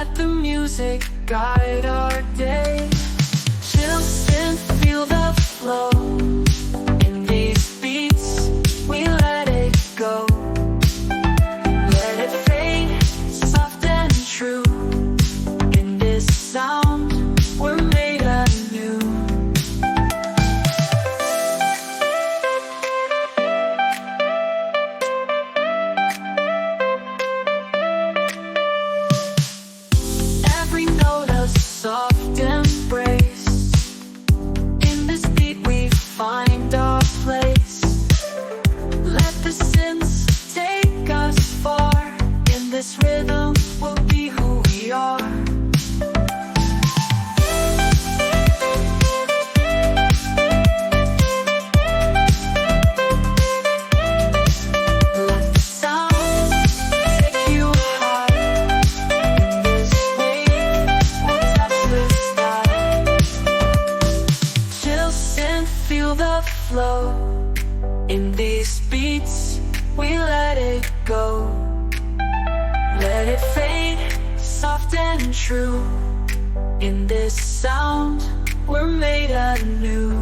Let the music guide our day. Chill synth, feel the flow. In these beats, we let it go. Let it fade, soft and true. In this sound, we're made anew. Every note a soft embrace. In this beat we find our place. Let the synths take us far. In this rhythm we'll be who we are. Let the sound take you high. In this wave we'll touch the sky. Chill synth, feel the flow. In these beats we let it go. Let it fade, soft and true. In this sound, we're made anew.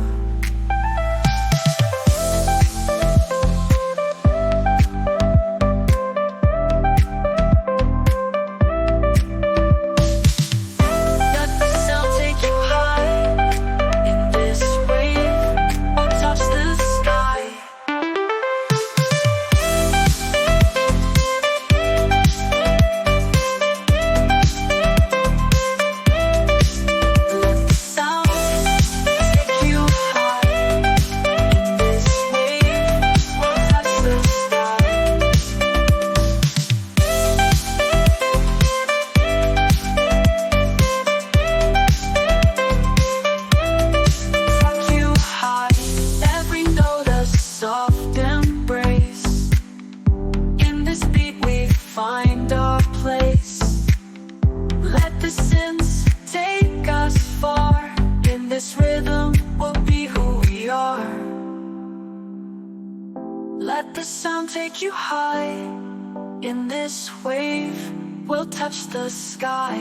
Let the sound take you high. In this wave, we'll touch the sky. Let the sound take you high. In this wave, we'll touch the sky. Take you high. Every note a soft embrace. In this beat we find our place. Let the synths take us far. In this rhythm we'll be who we are. Let the sound take you high. In this wave we'll touch the sky.